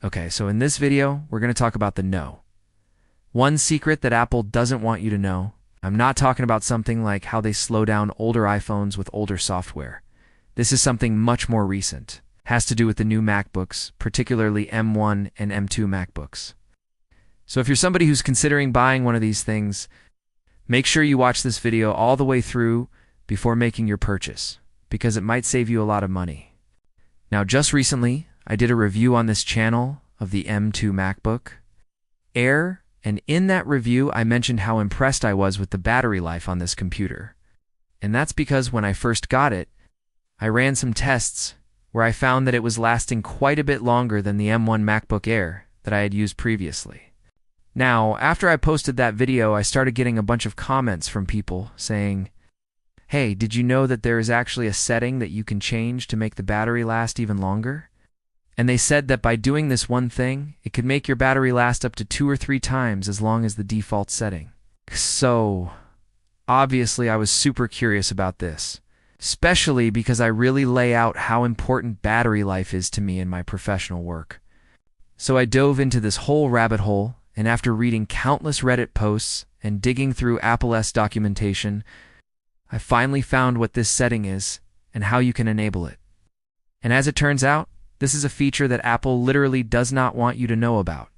Okay, so in this video, we're going to talk about the no. One secret that Apple doesn't want you to know. I'm not talking about something like how they slow down older iPhones with older software. This is something much more recent. It has to do with the new MacBooks, particularly M1 and M2 MacBooks. So if you're somebody who's considering buying one of these things, make sure you watch this video all the way through before making your purchase, because it might save you a lot of money. Now, just recently, I did a review on this channel of the M2 MacBook Air, and in that review, I mentioned how impressed I was with the battery life on this computer. And that's because when I first got it, I ran some tests where I found that it was lasting quite a bit longer than the M1 MacBook Air that I had used previously. Now, after I posted that video, I started getting a bunch of comments from people saying, "Hey, did you know that there is actually a setting that you can change to make the battery last even longer?" And they said that by doing this one thing, it could make your battery last up to 2 or 3 times as long as the default setting. So, obviously I was super curious about this, especially because I really lay out how important battery life is to me in my professional work. So I dove into this whole rabbit hole, and after reading countless Reddit posts and digging through Apple's documentation, I finally found what this setting is and how you can enable it. And as it turns out, this is a feature that Apple literally does not want you to know about.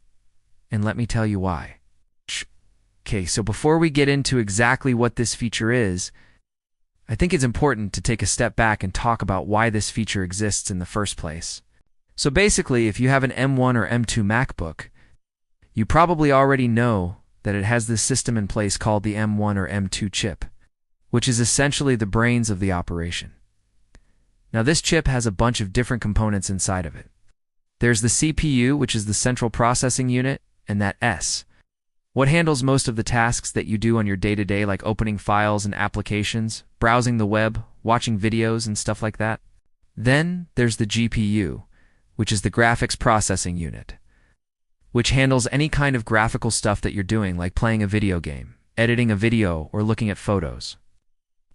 And let me tell you why. Okay, so before we get into exactly what this feature is, I think it's important to take a step back and talk about why this feature exists in the first place. So basically, if you have an M1 or M2 MacBook, you probably already know that it has this system in place called the M1 or M2 chip, which is essentially the brains of the operation. Now, this chip has a bunch of different components inside of it. There's the CPU, which is the central processing unit, and that S, what handles most of the tasks that you do on your day-to-day, like opening files and applications, browsing the web, watching videos, and stuff like that. Then there's the GPU, which is the graphics processing unit, which handles any kind of graphical stuff that you're doing, like playing a video game, editing a video, or looking at photos.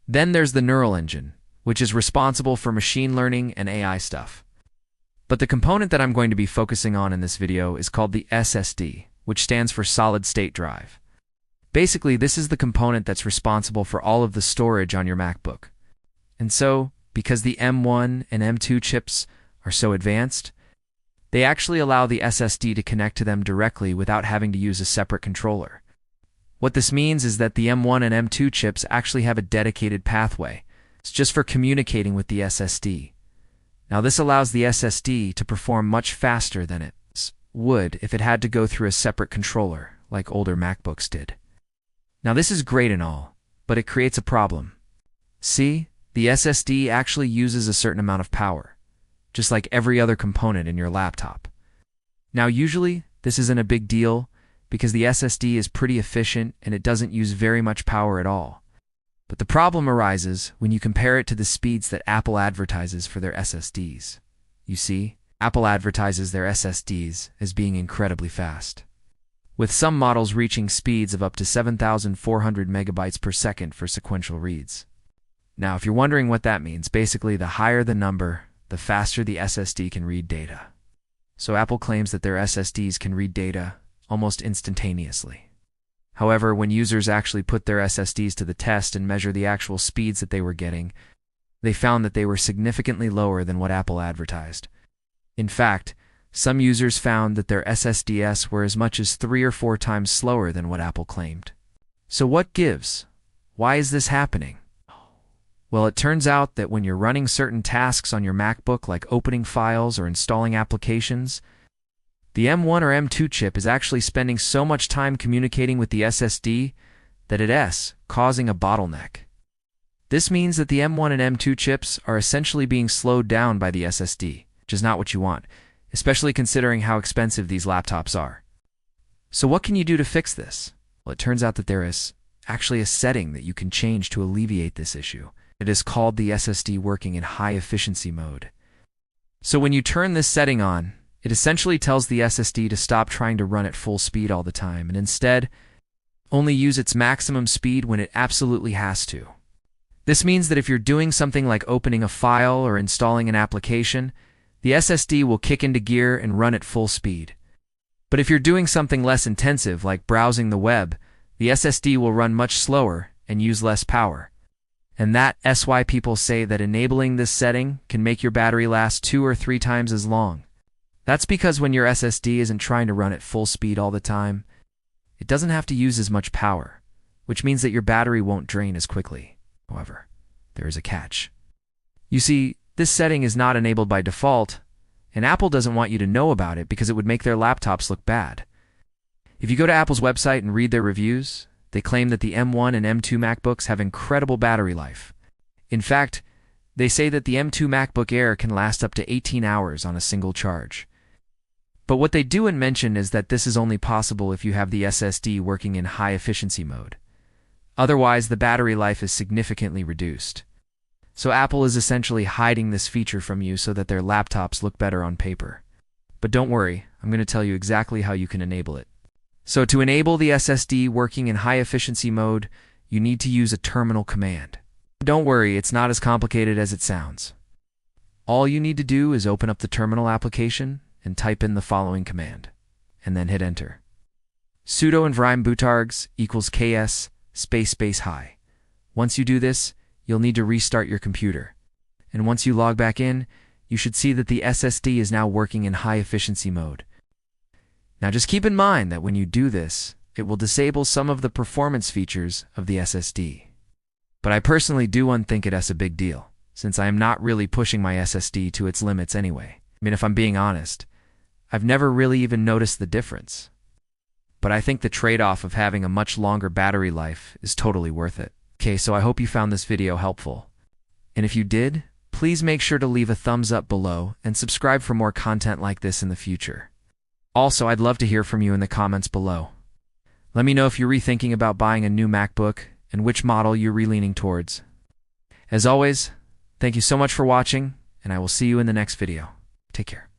Then there's the neural engine, which is responsible for machine learning and AI stuff. But the component that I'm going to be focusing on in this video is called the SSD, which stands for solid state drive. Basically, this is the component that's responsible for all of the storage on your MacBook. And so, because the M1 and M2 chips are so advanced, they actually allow the SSD to connect to them directly without having to use a separate controller. What this means is that the M1 and M2 chips actually have a dedicated pathway. It's just for communicating with the SSD. Now, this allows the SSD to perform much faster than it would if it had to go through a separate controller, like older MacBooks did. Now, this is great and all, but it creates a problem. See, the SSD actually uses a certain amount of power, just like every other component in your laptop. Now, usually, this isn't a big deal because the SSD is pretty efficient and it doesn't use very much power at all. But the problem arises when you compare it to the speeds that Apple advertises for their SSDs. You see, Apple advertises their SSDs as being incredibly fast, with some models reaching speeds of up to 7,400 megabytes per second for sequential reads. Now, if you're wondering what that means, basically the higher the number, the faster the SSD can read data. So Apple claims that their SSDs can read data almost instantaneously. However, when users actually put their SSDs to the test and measure the actual speeds that they were getting, they found that they were significantly lower than what Apple advertised. In fact, some users found that their SSDs were as much as 3 or 4 times slower than what Apple claimed. So what gives? Why is this happening? Well, it turns out that when you're running certain tasks on your MacBook, like opening files or installing applications, the M1 or M2 chip is actually spending so much time communicating with the SSD that it is causing a bottleneck. This means that the M1 and M2 chips are essentially being slowed down by the SSD, which is not what you want, especially considering how expensive these laptops are. So what can you do to fix this? Well, it turns out that there is actually a setting that you can change to alleviate this issue. It is called the SSD working in high efficiency mode. So when you turn this setting on, it essentially tells the SSD to stop trying to run at full speed all the time and instead only use its maximum speed when it absolutely has to. This means that if you're doing something like opening a file or installing an application, the SSD will kick into gear and run at full speed. But if you're doing something less intensive like browsing the web, the SSD will run much slower and use less power. And that's why people say that enabling this setting can make your battery last 2 or 3 times as long. That's because when your SSD isn't trying to run at full speed all the time, it doesn't have to use as much power, which means that your battery won't drain as quickly. However, there is a catch. You see, this setting is not enabled by default, and Apple doesn't want you to know about it because it would make their laptops look bad. If you go to Apple's website and read their reviews, they claim that the M1 and M2 MacBooks have incredible battery life. In fact, they say that the M2 MacBook Air can last up to 18 hours on a single charge. But what they do mention is that this is only possible if you have the SSD working in high-efficiency mode. Otherwise, the battery life is significantly reduced. So Apple is essentially hiding this feature from you so that their laptops look better on paper. But don't worry, I'm going to tell you exactly how you can enable it. So to enable the SSD working in high-efficiency mode, you need to use a terminal command. Don't worry, it's not as complicated as it sounds. All you need to do is open up the terminal application and type in the following command, and then hit enter. sudo environment bootargs equals ks -- high. Once you do this, you'll need to restart your computer. And once you log back in, you should see that the SSD is now working in high-efficiency mode. Now just keep in mind that when you do this, it will disable some of the performance features of the SSD. But I personally don't think it as a big deal, since I am not really pushing my SSD to its limits anyway. I mean, if I'm being honest, I've never really even noticed the difference. But I think the trade-off of having a much longer battery life is totally worth it. Okay, so I hope you found this video helpful. And if you did, please make sure to leave a thumbs up below and subscribe for more content like this in the future. Also, I'd love to hear from you in the comments below. Let me know if you're rethinking about buying a new MacBook and which model you're leaning towards. As always, thank you so much for watching, and I will see you in the next video. Take care.